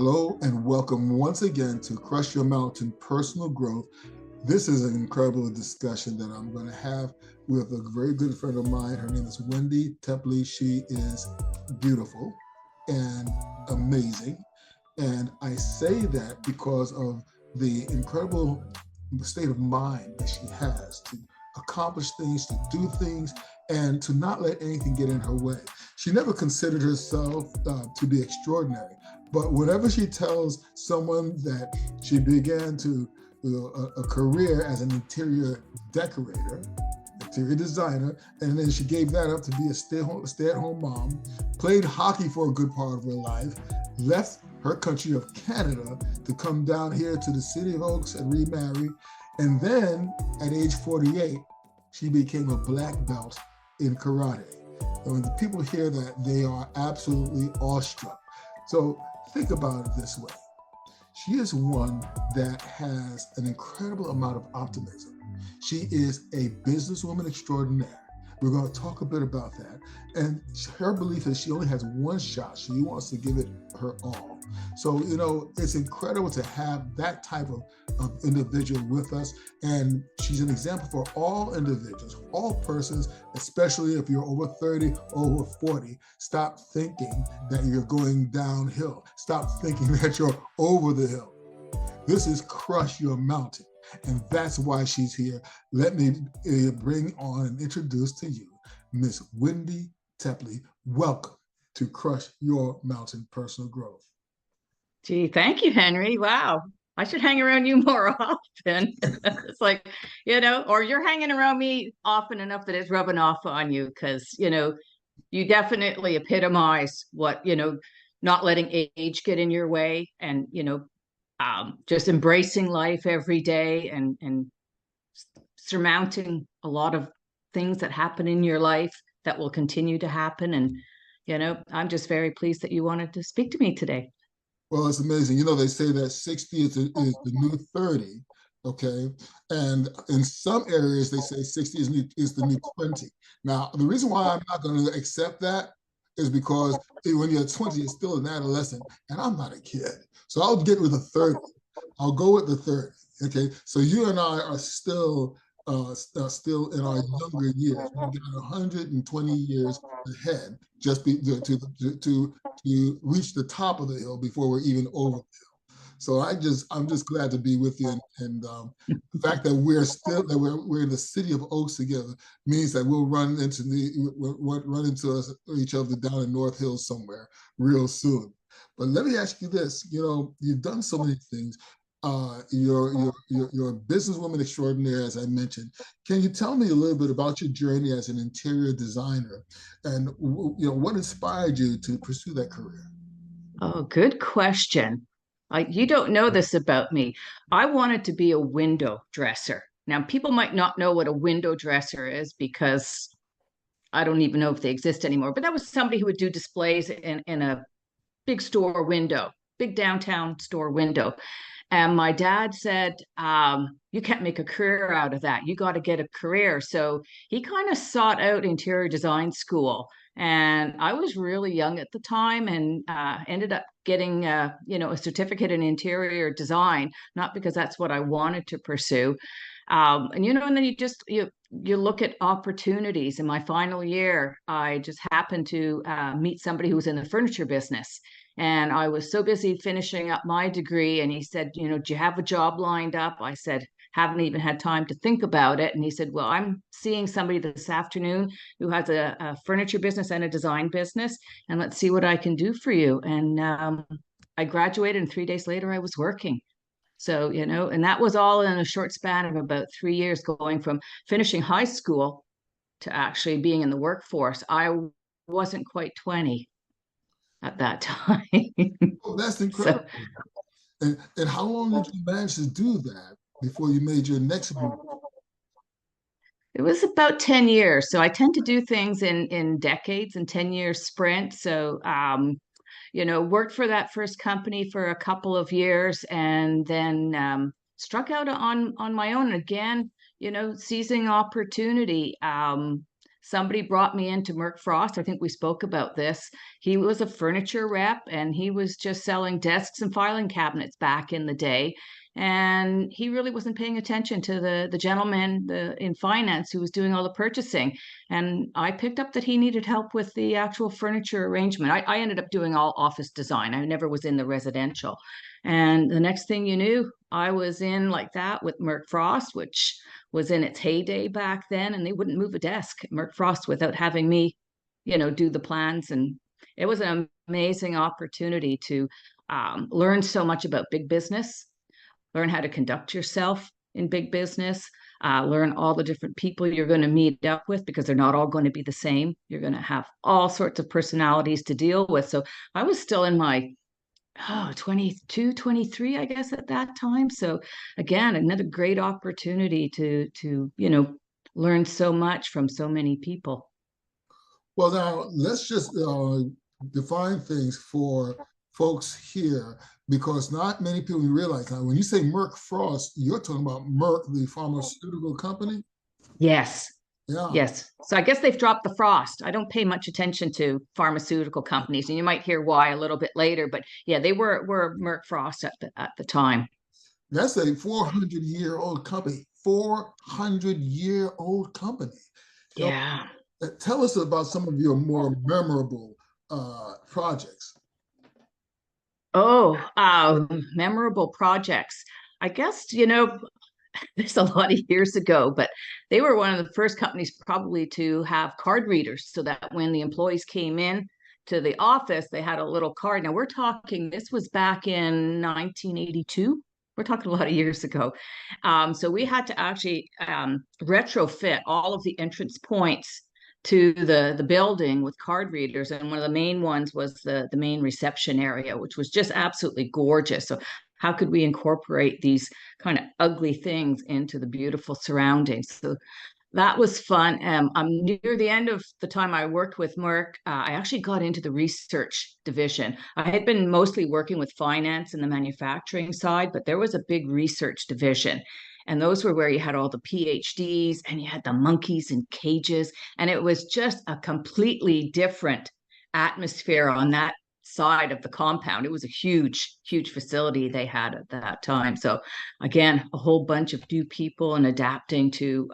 Hello and welcome once again to Crush Your Mountain Personal Growth. This is an incredible discussion that I'm going to have with a very good friend of mine. Her name is Wendy Tepley. She is beautiful and amazing. And I say that because of the incredible state of mind that she has to accomplish things, to do things, and to not let anything get in her way. She never considered herself to be extraordinary, but whenever she tells someone that she began to a career as an interior decorator, interior designer, and then she gave that up to be a stay-at-home mom, played hockey for a good part of her life, left her country of Canada to come down here to the city of Oaks and remarry, and then at age 48, she became a black belt in karate. And when the people hear that, they are absolutely awestruck. So think about it this way. She is one that has an incredible amount of optimism. She is a businesswoman extraordinaire. We're going to talk a bit about that. And her belief is she only has one shot. She wants to give it her all. So, it's incredible to have that type of individual with us. And she's an example for all individuals, all persons, especially if you're over 30, over 40. Stop thinking that you're going downhill. Stop thinking that you're over the hill. This is Crush Your Mountain. And that's why she's here. Let me bring on and introduce to you Miss Wendy Tepley. Welcome to Crush Your Mountain Personal Growth. Gee, thank you, Henry. Wow. I should hang around you more often. It's like, or you're hanging around me often enough that it's rubbing off on you because, you definitely epitomize what, not letting age get in your way and, just embracing life every day and surmounting a lot of things that happen in your life that will continue to happen. And, I'm just very pleased that you wanted to speak to me today. Well, it's amazing. They say that 60 is the new 30, okay? And in some areas, they say 60 is the new 20. Now, the reason why I'm not going to accept that is because when you're 20, you're still an adolescent, and I'm not a kid. So I'll get with the 30. I'll go with the 30, okay? So you and I are still in our younger years. We've got 120 years ahead just to reach the top of the hill before we're even over the hill. So I'm just glad to be with you, and the fact that we're in the city of Oaks together means that we'll run into each other down in North Hills somewhere real soon. But let me ask you this: you've done so many things. You're a businesswoman extraordinaire, as I mentioned. Can you tell me a little bit about your journey as an interior designer, and what inspired you to pursue that career? Oh, good question. You don't know this about me. I wanted to be a window dresser. Now, people might not know what a window dresser is because I don't even know if they exist anymore, but that was somebody who would do displays in a big store window, big downtown store window. And my dad said, you can't make a career out of that. You got to get a career. So he kind of sought out interior design school. And I was really young at the time and ended up getting, a certificate in interior design, not because that's what I wanted to pursue. And then you look at opportunities. In my final year, I just happened to meet somebody who was in the furniture business. And I was so busy finishing up my degree. And he said, do you have a job lined up? I said, haven't even had time to think about it. And he said, well, I'm seeing somebody this afternoon who has a furniture business and a design business. And let's see what I can do for you. And I graduated and 3 days later I was working. So, and that was all in a short span of about 3 years, going from finishing high school to actually being in the workforce. I wasn't quite 20 at that time. Oh, that's incredible. And how long did you manage to do that before you made your next move? It was about 10 years. So I tend to do things in decades and 10-year sprints. So worked for that first company for a couple of years and then struck out on my own again, seizing opportunity. somebody brought me into Merck Frost. I think we spoke about this. He was a furniture rep and he was just selling desks and filing cabinets back in the day. And he really wasn't paying attention to the gentleman in finance who was doing all the purchasing. And I picked up that he needed help with the actual furniture arrangement. I ended up doing all office design. I never was in the residential. And the next thing you knew, I was in like that with Merck Frost, which was in its heyday back then, and they wouldn't move a desk at Merck Frost without having me, do the plans. And it was an amazing opportunity to learn so much about big business, learn how to conduct yourself in big business, learn all the different people you're going to meet up with because they're not all going to be the same. You're going to have all sorts of personalities to deal with. So I was still in my 22, 23, I guess at that time. So again, another great opportunity to learn so much from so many people. Well, now let's just define things for folks here because not many people realize now when you say Merck Frost, you're talking about Merck, the pharmaceutical company. Yes. Yeah. Yes. So I guess they've dropped the Frost. I don't pay much attention to pharmaceutical companies, and you might hear why a little bit later. But yeah, they were Merck Frost at the time. That's a 400-year-old company. 400-year-old company. So Yeah. tell us about some of your more memorable projects. Oh, memorable projects. I guess, it's a lot of years ago, but they were one of the first companies probably to have card readers so that when the employees came in to the office, they had a little card. Now we're talking, this was back in 1982. We're talking a lot of years ago. So we had to actually retrofit all of the entrance points to the building with card readers, and one of the main ones was the main reception area, which was just absolutely gorgeous. So how could we incorporate these kind of ugly things into the beautiful surroundings? So that was fun. I'm near the end of the time I worked with Merck. I actually got into the research division. I had been mostly working with finance and the manufacturing side, but there was a big research division. And those were where you had all the PhDs and you had the monkeys in cages. And it was just a completely different atmosphere on that side of the compound. It was a huge, huge facility they had at that time. So again, a whole bunch of new people and adapting to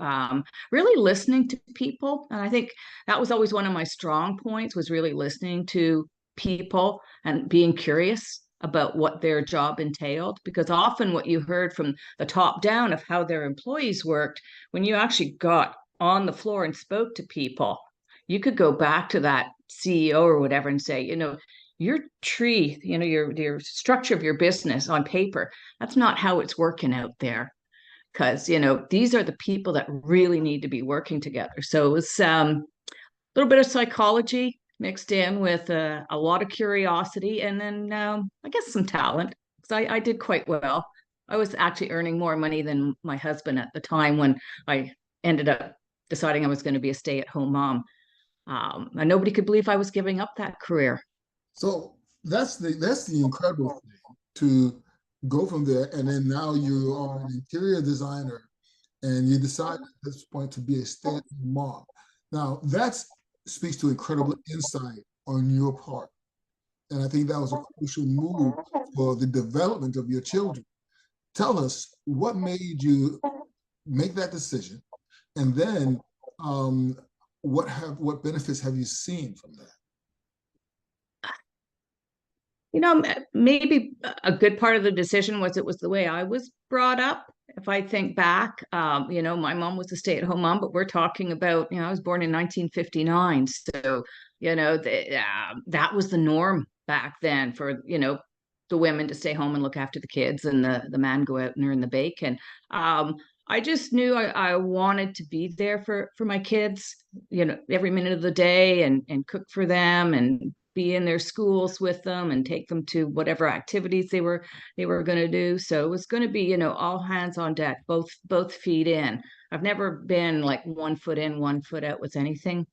really listening to people. And I think that was always one of my strong points, was really listening to people and being curious about what their job entailed, because often what you heard from the top down of how their employees worked, when you actually got on the floor and spoke to people, you could go back to that CEO or whatever and say, your tree, your structure of your business on paper, that's not how it's working out there. Because, these are the people that really need to be working together. So it was a little bit of psychology mixed in with a lot of curiosity, and then I guess some talent, because I did quite well. I was actually earning more money than my husband at the time when I ended up deciding I was going to be a stay-at-home mom. And nobody could believe I was giving up that career. So that's the incredible thing to go from there, and then now you are an interior designer, and you decide at this point to be a stay-at-home mom. Now that speaks to incredible insight on your part, and I think that was a crucial move for the development of your children. Tell us what made you make that decision, and then what benefits have you seen from that? Maybe a good part of the decision was it was the way I was brought up. If I think back, my mom was a stay-at-home mom, but we're talking about, I was born in 1959. So, that was the norm back then for, the women to stay home and look after the kids and the man go out and earn the bacon. I just knew I wanted to be there for my kids, every minute of the day and cook for them and be in their schools with them and take them to whatever activities they were going to do. So it was going to be, all hands on deck, both feet in. I've never been like one foot in, one foot out with anything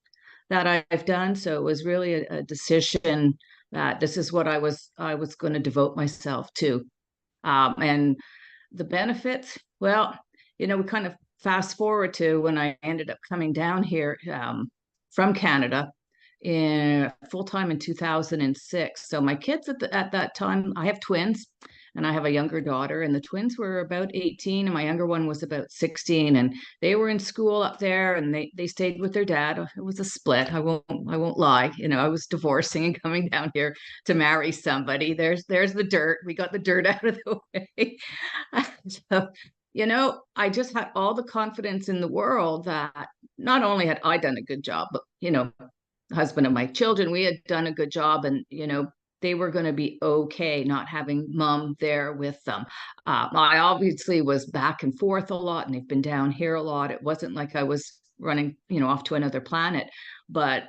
that I've done. So it was really a decision that this is what I was going to devote myself to. And the benefits, well, we kind of fast forward to when I ended up coming down here. from Canada in full-time in 2006. So my kids at that time, I have twins and I have a younger daughter, and the twins were about 18 and my younger one was about 16, and they were in school up there and they stayed with their dad. It was a split. I won't lie. I was divorcing and coming down here to marry somebody. There's the dirt. We got the dirt out of the way. So, I just had all the confidence in the world that not only had I done a good job, but husband of my children, we had done a good job, and they were going to be okay not having mom there with them. I obviously was back and forth a lot, and they've been down here a lot. It wasn't like I was running off to another planet, but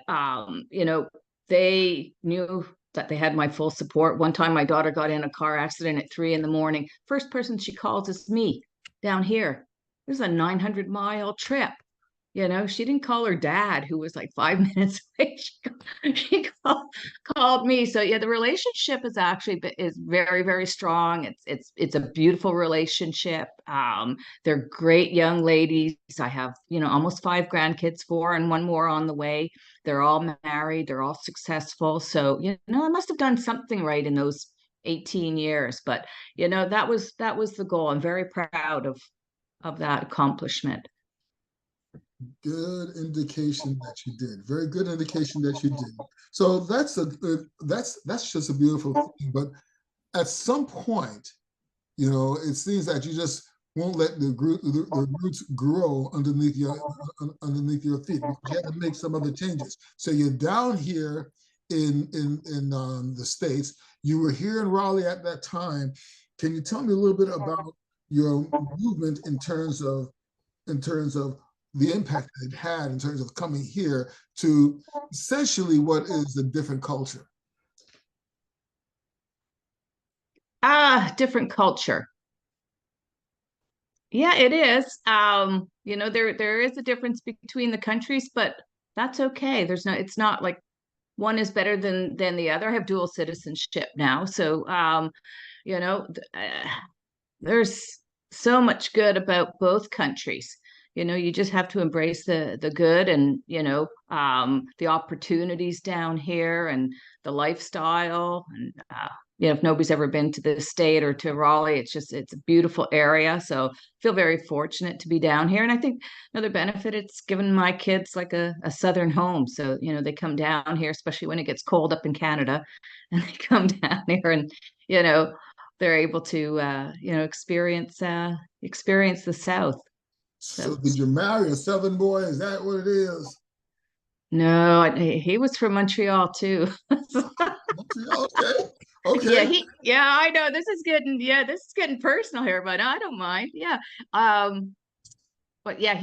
they knew that they had my full support. One time my daughter got in a car accident at 3 a.m. First person she calls is me down here. It was a 900-mile trip. She didn't call her dad, who was like 5 minutes away. She called me. So yeah, the relationship is very, very strong. It's a beautiful relationship. They're great young ladies. I have almost 5 grandkids, 4 and 1 more on the way. They're all married. They're all successful. So I must have done something right in those 18 years. But that was the goal. I'm very proud of that accomplishment. Good indication that you did. Very good indication that you did. So that's just a beautiful thing. But at some point, it seems that you just won't let the roots grow underneath your feet. You have to make some other changes. So you're down here in the States. You were here in Raleigh at that time. Can you tell me a little bit about your movement in terms of the impact that it had in terms of coming here to essentially what is a different culture? Different culture. Yeah, it is. There is a difference between the countries, but that's okay. It's not like one is better than the other. I have dual citizenship now. So there's so much good about both countries. You just have to embrace the good, and the opportunities down here and the lifestyle. And if nobody's ever been to the state or to Raleigh, it's a beautiful area. So I feel very fortunate to be down here. And I think another benefit, it's given my kids like a southern home. So they come down here, especially when it gets cold up in Canada, and they come down here, and they're able to experience the South. So did you marry a Southern boy? Is that what it is? No, he was from Montreal too. Okay. Yeah, Okay. I know this is getting personal here, but I don't mind. Yeah. But yeah,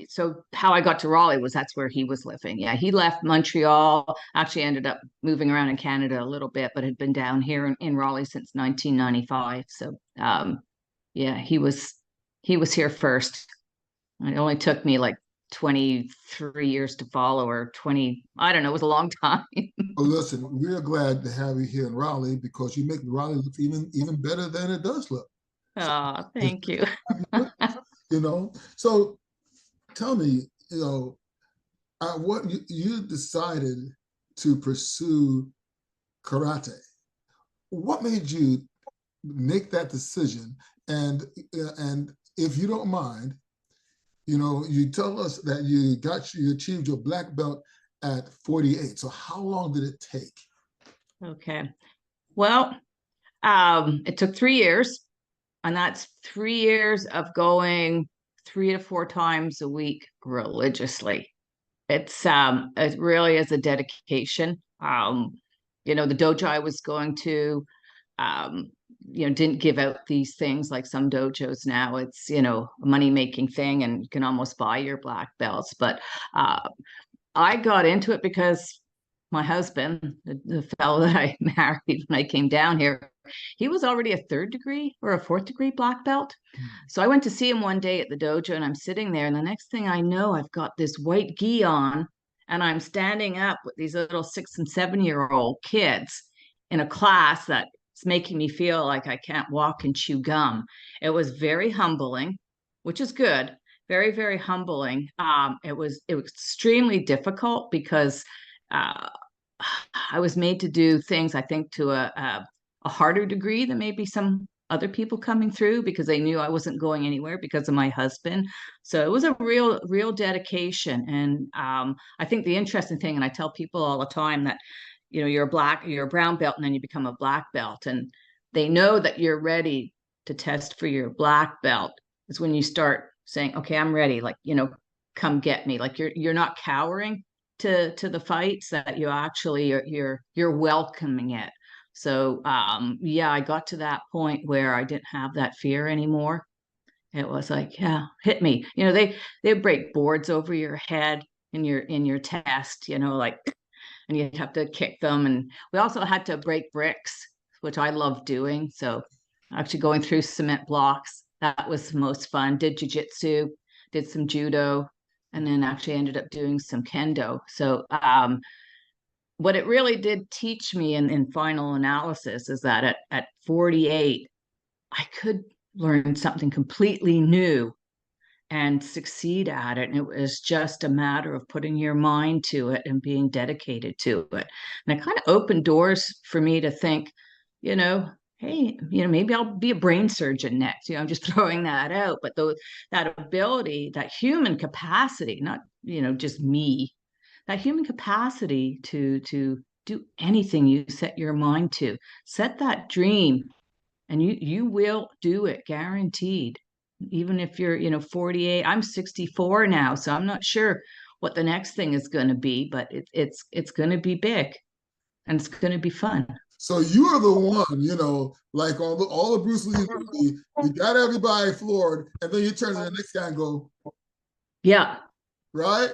so how I got to Raleigh was that's where he was living. Yeah, he left Montreal, actually ended up moving around in Canada a little bit, but had been down here in Raleigh since 1995. So yeah, he was here first. It only took me like 23 years to follow, or 20, I don't know, it was a long time. Well, listen, we're glad to have you here in Raleigh because you make Raleigh look even better than it does look. So, Oh, thank you. So tell me, what you decided to pursue karate. What made you make that decision? And if you don't mind, you tell us that you achieved your black belt at 48. So how long did it take? Okay. Well, it took 3 years, and that's 3 years of going 3 to 4 times a week religiously. It really is a dedication. The dojo I was going to, um, didn't give out these things like some dojos now. It's, a money-making thing, and you can almost buy your black belts. But I got into it because my husband, the fellow that I married when I came down here, he was already a 3rd-degree or a 4th-degree black belt. So I went to see him one day at the dojo, and I'm sitting there, and the next thing I know, I've got this white gi on, and I'm standing up with these little 6 and 7-year-old kids in a class that's making me feel like I can't walk and chew gum. It was very humbling, which is good. very, very humbling. It was extremely difficult because uh, I was made to do things, I think, to a harder degree than maybe some other people coming through, because they knew I wasn't going anywhere because of my husband. So it was a real dedication. And I think the interesting thing, and I tell people all the time that, you're a brown belt and then you become a black belt. And they know that you're ready to test for your black belt is when you start saying, okay, I'm ready. Like, come get me. Like you're not cowering to the fights, that you actually you're welcoming it. So yeah, I got to that point where I didn't have that fear anymore. It was like, yeah, hit me. They break boards over your head in your test, like, and you'd have to kick them. And we also had to break bricks, which I love doing. So actually going through cement blocks, that was the most fun. Did jujitsu, did some judo, and then actually ended up doing some kendo. So what it really did teach me in final analysis is that at 48, I could learn something completely new and succeed at it. And it was just a matter of putting your mind to it and being dedicated to it. And it kind of opened doors for me to think, hey, maybe I'll be a brain surgeon next. I'm just throwing that out. But that ability, that human capacity, not, just me, that human capacity to do anything you set your mind to, set that dream, and you will do it, guaranteed. Even if you're 48. I'm 64 now, so I'm not sure what the next thing is going to be, but it's going to be big, and it's going to be fun. So you are the one, like all the Bruce Lee's movie, you got everybody floored, and then you turn to the next guy and go, Yeah. right?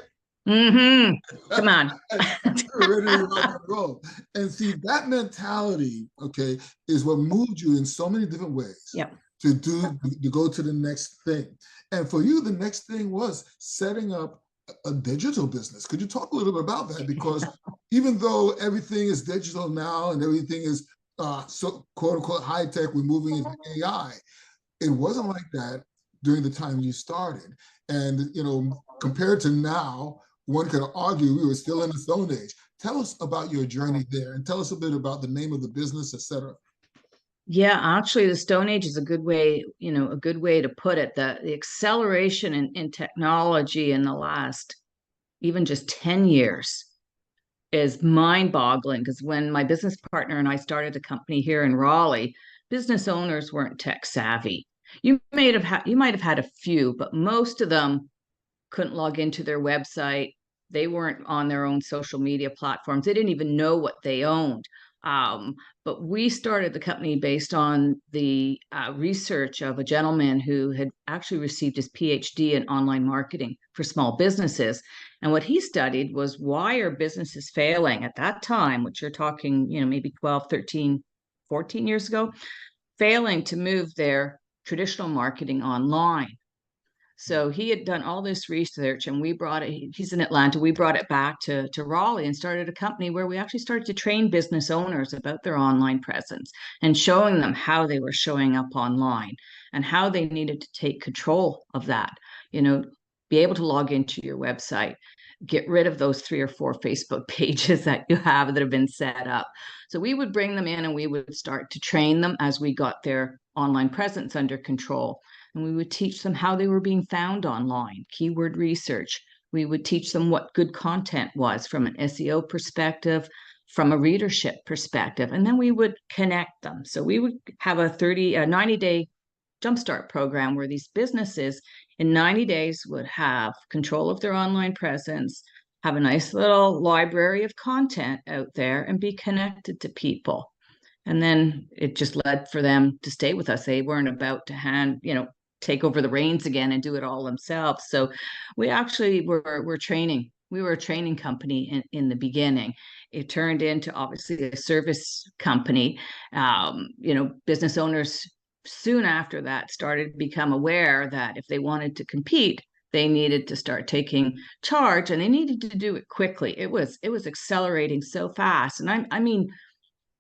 Mm-hmm. Come on. Ready to rock and roll. And see, that mentality, okay, is what moved you in so many different ways Yep. to go to the next thing. And for you, the next thing was setting up a digital business. Could you talk a little bit about that? Because even though everything is digital now and everything is so quote unquote high tech, we're moving into AI. It wasn't like that during the time you started. And compared to now, one could argue we were still in the Stone Age. Tell us about your journey there, and tell us a bit about the name of the business, etc. Yeah, actually, the Stone Age is a good way to put it. The acceleration in technology in the last even just 10 years is mind-boggling, because when my business partner and I started the company here in Raleigh, business owners weren't tech savvy. You might have had a few, but most of them couldn't log into their website. They weren't on their own social media platforms. They didn't even know what they owned. Um, but we started the company based on the research of a gentleman who had actually received his PhD in online marketing for small businesses. And what he studied was, why are businesses failing at that time, which you're talking, maybe 12, 13, 14 years ago, failing to move their traditional marketing online. So he had done all this research, and we brought it, he's in Atlanta, we brought it back to Raleigh and started a company where we actually started to train business owners about their online presence and showing them how they were showing up online and how they needed to take control of that. Be able to log into your website, get rid of those 3 or 4 Facebook pages that you have that have been set up. So we would bring them in and we would start to train them as we got their online presence under control. And we would teach them how they were being found online, keyword research. We would teach them what good content was from an SEO perspective, from a readership perspective, and then we would connect them. So we would have a 90-day jumpstart program where these businesses in 90 days would have control of their online presence, have a nice little library of content out there, and be connected to people. And then it just led for them to stay with us. They weren't about to take over the reins again and do it all themselves. So we actually were training. We were a training company in the beginning. It turned into obviously a service company. Business owners soon after that started to become aware that if they wanted to compete, they needed to start taking charge, and they needed to do it quickly. It was accelerating so fast. And I mean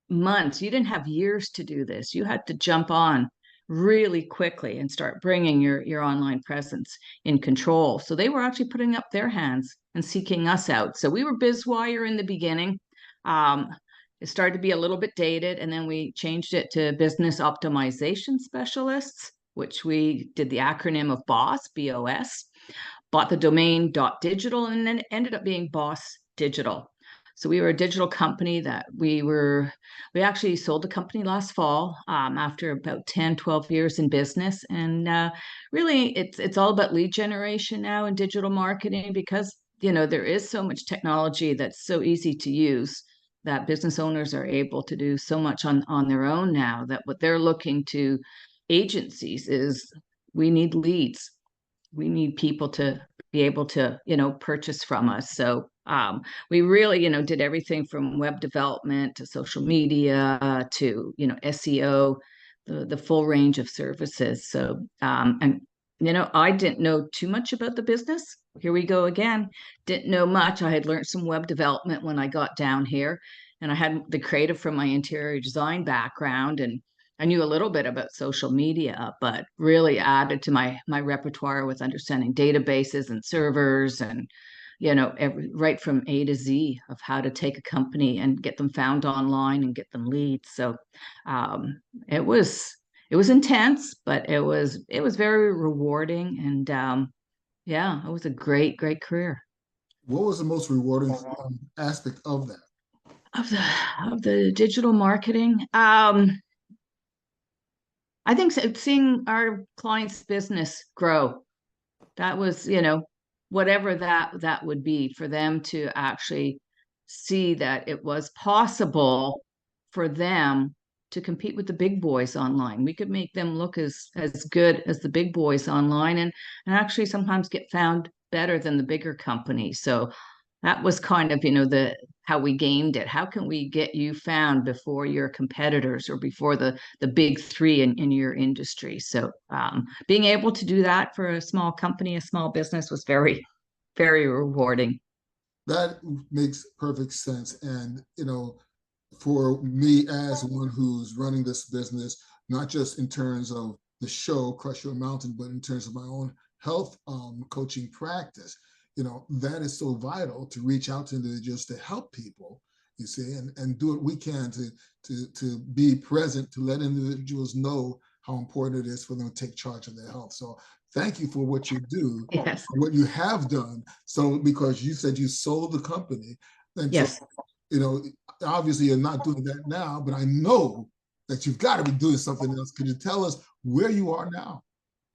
months. You didn't have years to do this. You had to jump on really quickly and start bringing your online presence in control. So they were actually putting up their hands and seeking us out. So we were BizWire in the beginning. Um, it started to be a little bit dated, and then we changed it to Business Optimization Specialists, which we did the acronym of BOS, BOS, bought the domain .digital, and then it ended up being BOS Digital. So we were a digital company that we actually sold the company last fall after about 10, 12 years in business. And really, it's all about lead generation now in digital marketing because, there is so much technology that's so easy to use that business owners are able to do so much on their own now that what they're looking to agencies is we need leads. We need people to be able to, purchase from us. So we really, did everything from web development to social media to, SEO, the full range of services. So, and, I didn't know too much about the business. Here we go again. Didn't know much. I had learned some web development when I got down here, and I had the creative from my interior design background, and I knew a little bit about social media, but really added to my repertoire with understanding databases and servers and, right from A to Z of how to take a company and get them found online and get them leads. So um, it was it was intense, but it was very rewarding, and yeah, it was a great career. What was the most rewarding aspect of that? Of the digital marketing. I think seeing our clients' business grow, that was, whatever that would be, for them to actually see that it was possible for them to compete with the big boys online. We could make them look as good as the big boys online, and actually sometimes get found better than the bigger companies. So that was kind of, the how we gamed it. How can we get you found before your competitors or before the big three in your industry? So being able to do that for a small company, a small business, was very rewarding. That makes perfect sense. And, for me as one who's running this business, not just in terms of the show, Crush Your Mountain, but in terms of my own health coaching practice, that is so vital to reach out to individuals to help people, you see, and do what we can to be present, to let individuals know how important it is for them to take charge of their health. So thank you for what you do, Yes. what you have done. So because you said you sold the company, and so, Yes. you know, obviously you're not doing that now, but I know that you've got to be doing something else. Could you tell us where you are now?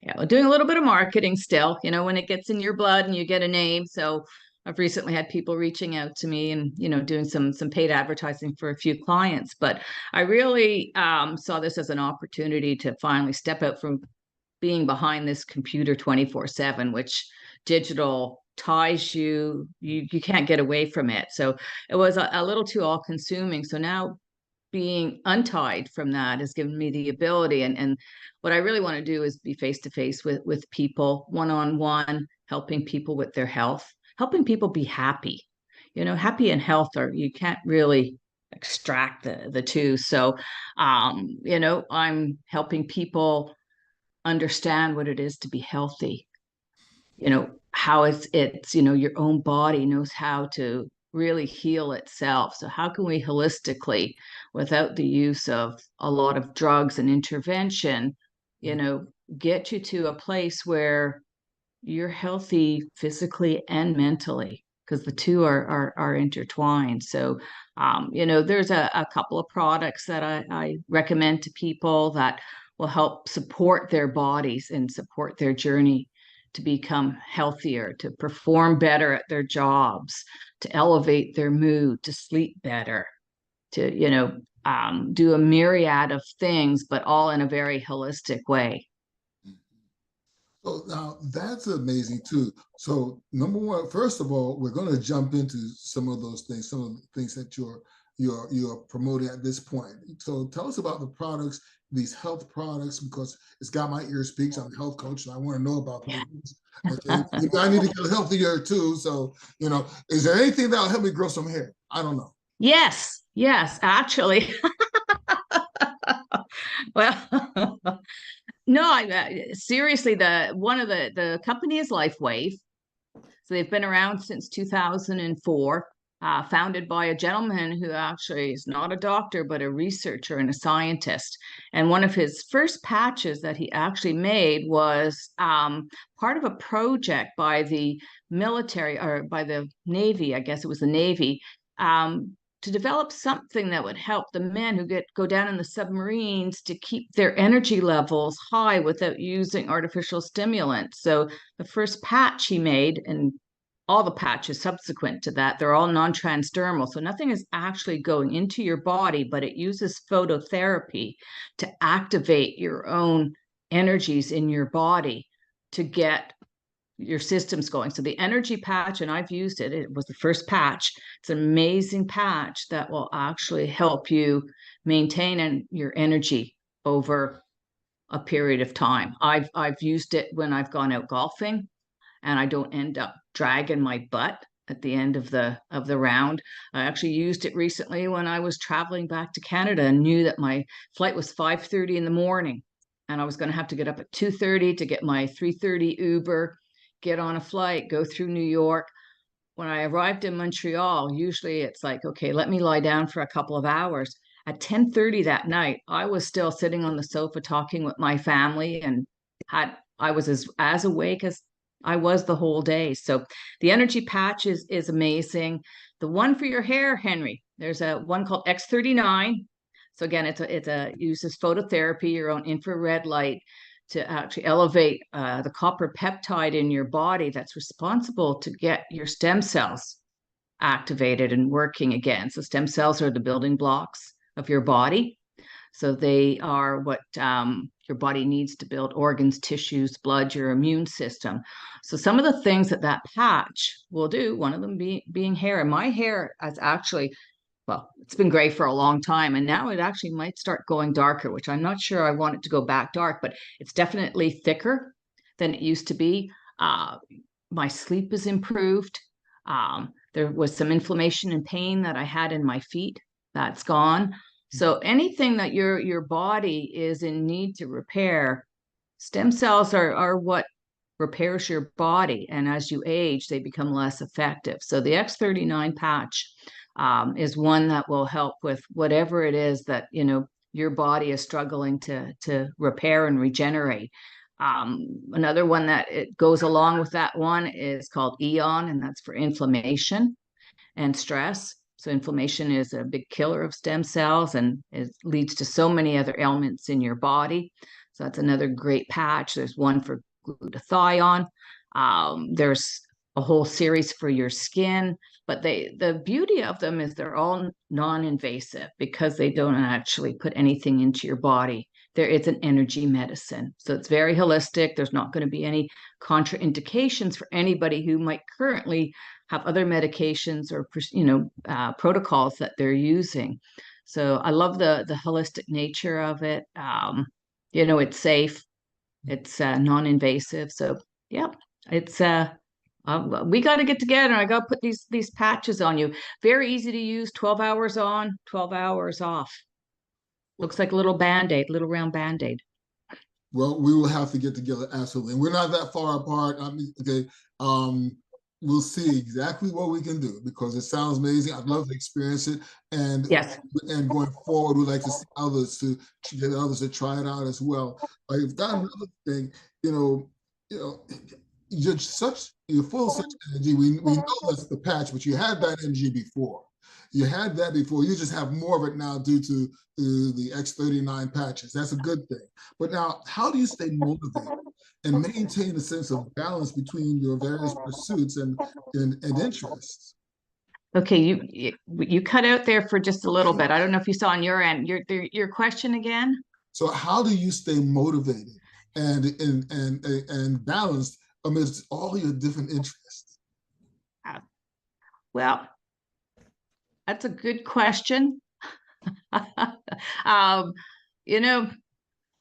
Yeah, well, doing a little bit of marketing still, when it gets in your blood and you get a name. So I've recently had people reaching out to me and, doing some paid advertising for a few clients. But I really saw this as an opportunity to finally step out from being behind this computer 24/7, which digital ties you can't get away from it. So it was a little too all consuming. So now being untied from that has given me the ability, and what I really want to do is be face to face with people, one on one, helping people with their health, helping people be happy. Happy and health are, you can't really extract the two. So I'm helping people understand what it is to be healthy, how it's your own body knows how to really heal itself. So how can we holistically, without the use of a lot of drugs and intervention, you know get you to a place where you're healthy physically and mentally, because the two are intertwined. So there's a couple of products that I recommend to people that will help support their bodies and support their journey to become healthier, to perform better at their jobs, to elevate their mood, to sleep better, to do a myriad of things, but all in a very holistic way. So now that's amazing too. So number one, first of all, we're going to jump into some of those things, some of the things that you're promoting at this point. So tell us about the products, these health products, because it's got my ears piqued. I'm a health coach, and I want to know about these. Okay, maybe I need to get healthier too. So is there anything that'll help me grow some hair? I don't know. Yes, actually. Well, no, seriously, the company is LifeWave. So they've been around since 2004, founded by a gentleman who actually is not a doctor, but a researcher and a scientist. And one of his first patches that he actually made was part of a project by the military, or by the Navy, I guess it was the Navy, to develop something that would help the men who go down in the submarines to keep their energy levels high without using artificial stimulants. So the first patch he made, and all the patches subsequent to that, they're all non-transdermal. So nothing is actually going into your body, but it uses phototherapy to activate your own energies in your body to get your systems going. So the energy patch, and I've used it, it was the first patch. It's an amazing patch that will actually help you maintain your energy over a period of time. I've used it when I've gone out golfing and I don't end up dragging my butt at the end of the round. I actually used it recently when I was traveling back to Canada and knew that my flight was 5:30 in the morning and I was going to have to get up at 2:30 to get my 3:30 Uber, get on a flight, go through New York. When I arrived in Montreal, usually it's like, okay, let me lie down for a couple of hours. At 10:30 that night, I was still sitting on the sofa talking with my family and I was as awake as I was the whole day. So the energy patch is amazing. The one for your hair, Henry, there's a one called X39. So again, it uses phototherapy, your own infrared light, to actually elevate the copper peptide in your body that's responsible to get your stem cells activated and working again. So stem cells are the building blocks of your body. So they are what your body needs to build organs, tissues, blood, your immune system. So some of the things that patch will do, one of them being hair. And my hair has actually, well, it's been gray for a long time, and now it actually might start going darker, which I'm not sure I want it to go back dark, but it's definitely thicker than it used to be. My sleep is improved. There was some inflammation and pain that I had in my feet. That's gone. So anything that your body is in need to repair, stem cells are what repairs your body. And as you age, they become less effective. So the X39 patch is one that will help with whatever it is that, your body is struggling to repair and regenerate. Another one that it goes along with that one is called Eon, and that's for inflammation and stress. So inflammation is a big killer of stem cells, and it leads to so many other ailments in your body. So that's another great patch. There's one for glutathione. There's a whole series for your skin, but the beauty of them is they're all non-invasive because they don't actually put anything into your body. It's an energy medicine. So it's very holistic. There's not going to be any contraindications for anybody who might currently have other medications or, protocols that they're using. So I love the holistic nature of it. It's safe. It's non-invasive. So yeah, it's we got to get together. I got to put these patches on you. Very easy to use. 12 hours on, 12 hours off. Looks like a little Band-Aid, little round Band-Aid. Well, we will have to get together, absolutely. And we're not that far apart. Okay. We'll see exactly what we can do because it sounds amazing. I'd love to experience it. And yes. And going forward, we'd like to see others to get others to try it out as well. I've got another thing, you're full of such energy. We know that's the patch, but you had that energy before. You had that before. You just have more of it now due to the X39 patches. That's a good thing. But now, how do you stay motivated and maintain a sense of balance between your various pursuits and interests? Okay, you cut out there for just a little bit. I don't know if you saw on your end. Your question again? So how do you stay motivated and balanced amidst all your different interests? Well, that's a good question.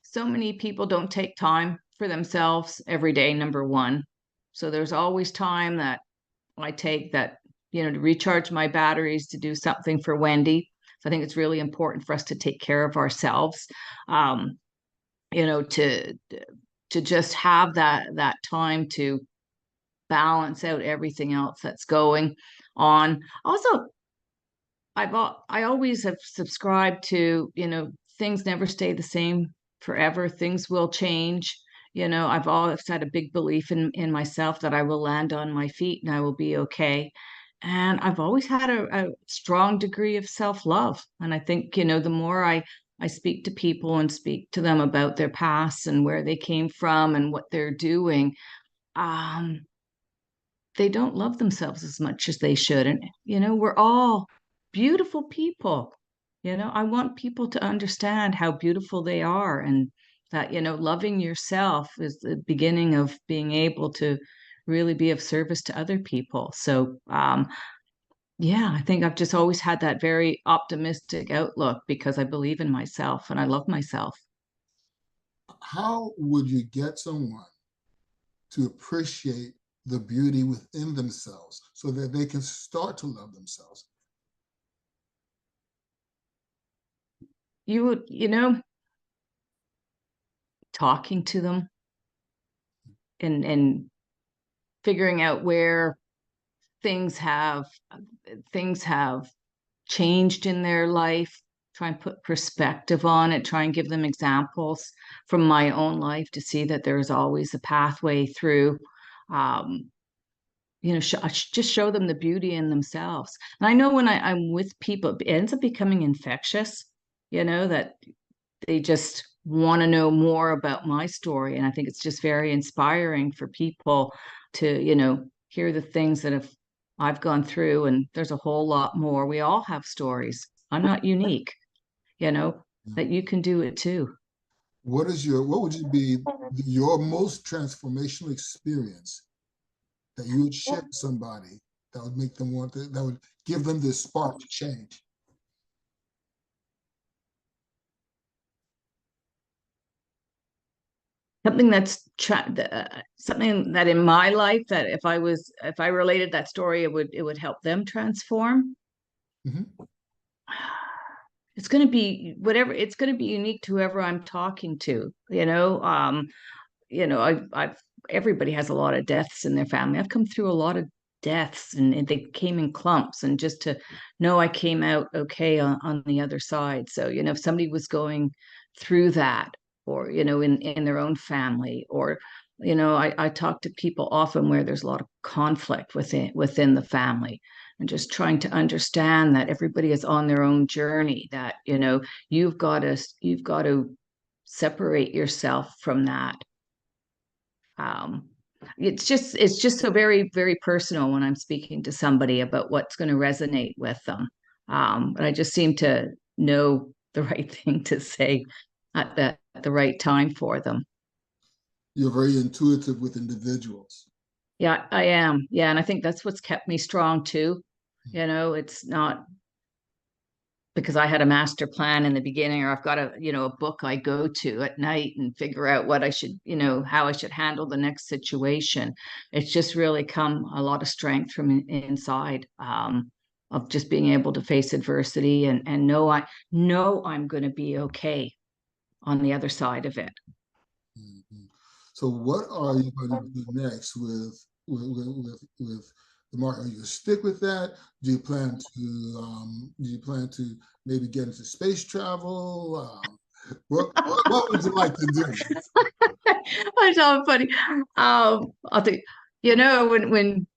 So many people don't take time for themselves every day, number one. So there's always time that I take that, to recharge my batteries, to do something for Wendy. So I think it's really important for us to take care of ourselves. to just have that time to balance out everything else that's going on. Also, I always have subscribed to, things never stay the same forever. Things will change. I've always had a big belief in myself that I will land on my feet and I will be okay. And I've always had a strong degree of self-love. And I think, the more I speak to people and speak to them about their past and where they came from and what they're doing, um, they don't love themselves as much as they should. And, we're all beautiful people. I want people to understand how beautiful they are and that, loving yourself is the beginning of being able to really be of service to other people. So, yeah, I think I've just always had that very optimistic outlook because I believe in myself and I love myself. How would you get someone to appreciate the beauty within themselves so that they can start to love themselves? You would, talking to them and figuring out where things have things have changed in their life, try and put perspective on it, try and give them examples from my own life to see that there's always a pathway through. um, just show them the beauty in themselves. And I know when I'm with people, it ends up becoming infectious, that they just want to know more about my story. And I think it's just very inspiring for people to, hear the things that I've gone through. And there's a whole lot more. We all have stories. I'm not unique, that you can do it too. What would you be your most transformational experience that you would share with somebody that would make them that would give them this spark to change? Something that in my life that if I related that story, it would help them transform. Mm-hmm. It's going to be whatever, it's going to be unique to whoever I'm talking to. I've everybody has a lot of deaths in their family. I've come through a lot of deaths, and they came in clumps, and just to know I came out okay on the other side. So, if somebody was going through that, or, in their own family, or, I talk to people often where there's a lot of conflict within the family, and just trying to understand that everybody is on their own journey, that, you've got to separate yourself from that. um, it's just so very, very personal when I'm speaking to somebody about what's going to resonate with them. But I just seem to know the right thing to say at the right time for them. You're very intuitive with individuals. Yeah, I am. Yeah, and I think that's what's kept me strong too. It's not because I had a master plan in the beginning, or I've got a book I go to at night and figure out what I should, how I should handle the next situation. It's just really come a lot of strength from inside, of just being able to face adversity and know I'm going to be okay on the other side of it. Mm-hmm. So, what are you going to do next with the market? Are you going to stick with that? Do you plan to maybe get into space travel? What would you like to do? I so funny. I think, when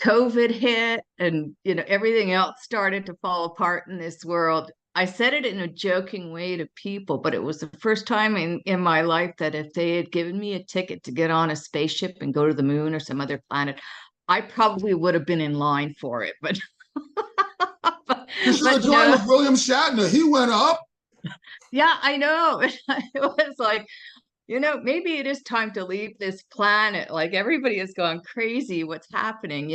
COVID hit and, everything else started to fall apart in this world, I said it in a joking way to people, but it was the first time in my life that if they had given me a ticket to get on a spaceship and go to the moon or some other planet, I probably would have been in line for it. But but, You should have but joined no, with William Shatner. He went up. yeah, I know. It was like, maybe it is time to leave this planet. Like everybody has gone crazy. What's happening?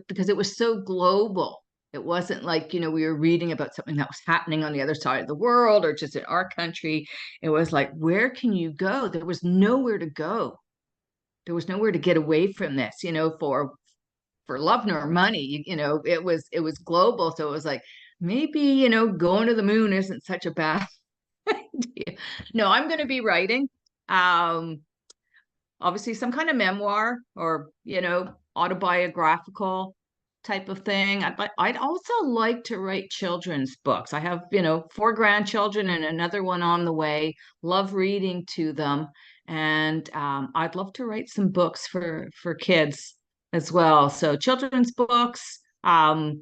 Because it was so global. It wasn't like, we were reading about something that was happening on the other side of the world or just in our country. It was like, where can you go? There was nowhere to go. There was nowhere to get away from this, for love nor money. It was global. So it was like, maybe, going to the moon isn't such a bad idea. No, I'm going to be writing. Obviously some kind of memoir or, autobiographical type of thing. I'd also like to write children's books. I have, 4 grandchildren and another one on the way. Love reading to them. And I'd love to write some books for kids as well. So children's books, a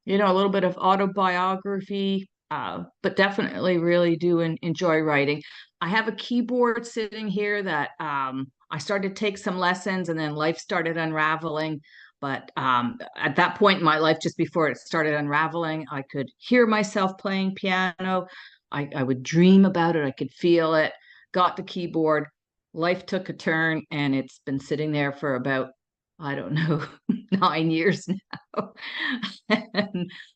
little bit of autobiography, but definitely really do enjoy writing. I have a keyboard sitting here that I started to take some lessons and then life started unraveling. But at that point in my life, just before it started unraveling, I could hear myself playing piano. I would dream about it. I could feel it. Got the keyboard. Life took a turn and it's been sitting there for about, I don't know, 9 years now.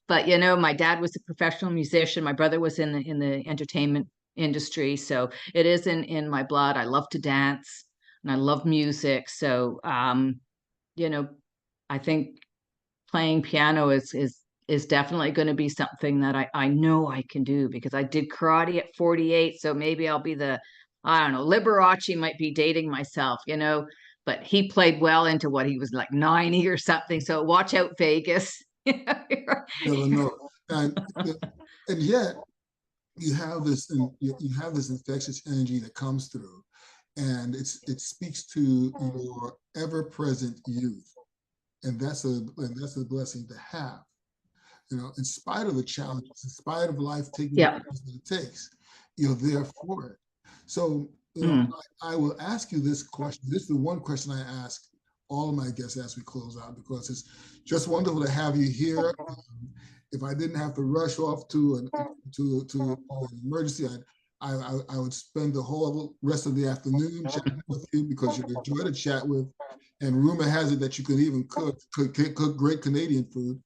But my dad was a professional musician. My brother was in the entertainment industry, so it is in my blood. I love to dance and I love music. So I think playing piano is definitely going to be something that I know I can do because I did karate at 48. So maybe I'll be I don't know, Liberace might be dating myself, but he played well into what he was like 90 or something. So watch out, Vegas. Never know. And yet you have this infectious energy that comes through, and it speaks to your ever-present youth, and that's a blessing to have. In spite of the challenges, in spite of life taking the course that it takes, you're there for it. So I will ask you this question. This is the one question I ask all of my guests as we close out, because it's just wonderful to have you here. If I didn't have to rush off to an emergency, I would spend the whole rest of the afternoon chatting with you because you're a joy to chat with. And rumor has it that you can even cook great Canadian food.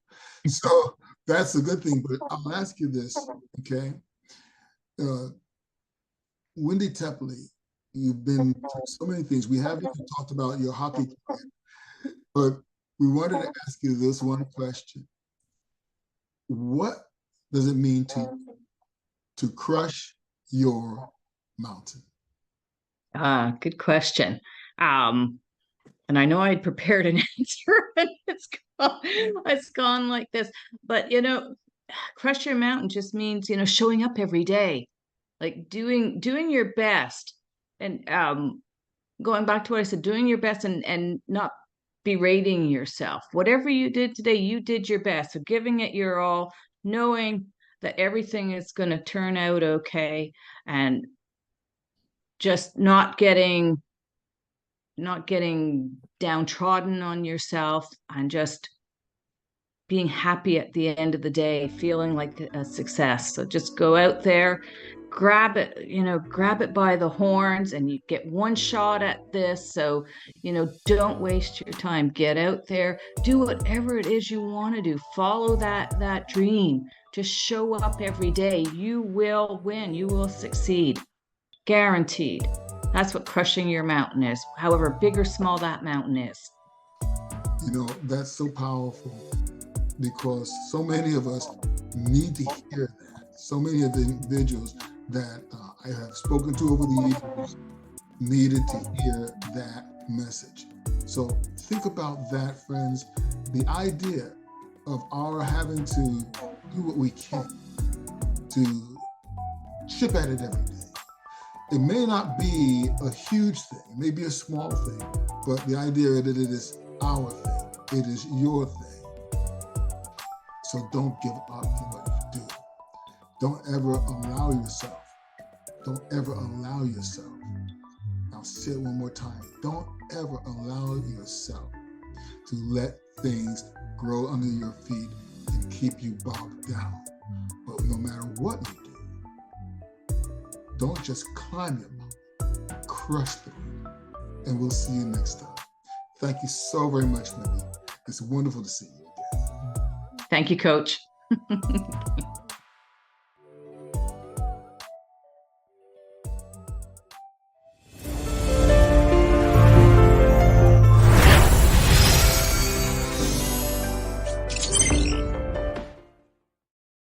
So that's a good thing. But I'll ask you this, okay? Wendy Tepley, you've been through so many things. We haven't even talked about your hockey career, but we wanted to ask you this one question. What does it mean to crush your mountain? Good question. And I know I'd prepared an answer and it's gone like this. But crush your mountain just means, showing up every day, like doing your best. And going back to what I said, doing your best and not berating yourself. Whatever you did today, you did your best. So giving it your all, knowing that everything is going to turn out okay, and just not getting downtrodden on yourself, and just being happy at the end of the day, feeling like a success. So just go out there, grab it by the horns, and you get one shot at this. So, don't waste your time. Get out there, do whatever it is you want to do. Follow that dream. Just show up every day. You will win. You will succeed. Guaranteed. That's what crushing your mountain is, however big or small that mountain is. That's so powerful, because so many of us need to hear that. So many of the individuals that I have spoken to over the years needed to hear that message. So think about that, friends. The idea of our having to do what we can to chip at it every day. It may not be a huge thing, it may be a small thing, but the idea that it is our thing, it is your thing. So don't give up in what you do. Don't ever allow yourself. I'll say it one more time. Don't ever allow yourself to let things grow under your feet and keep you bogged down. But no matter what you do, don't just climb your mountain, crush through it. And we'll see you next time. Thank you so very much, Wendy. It's wonderful to see you again. Thank you, Coach.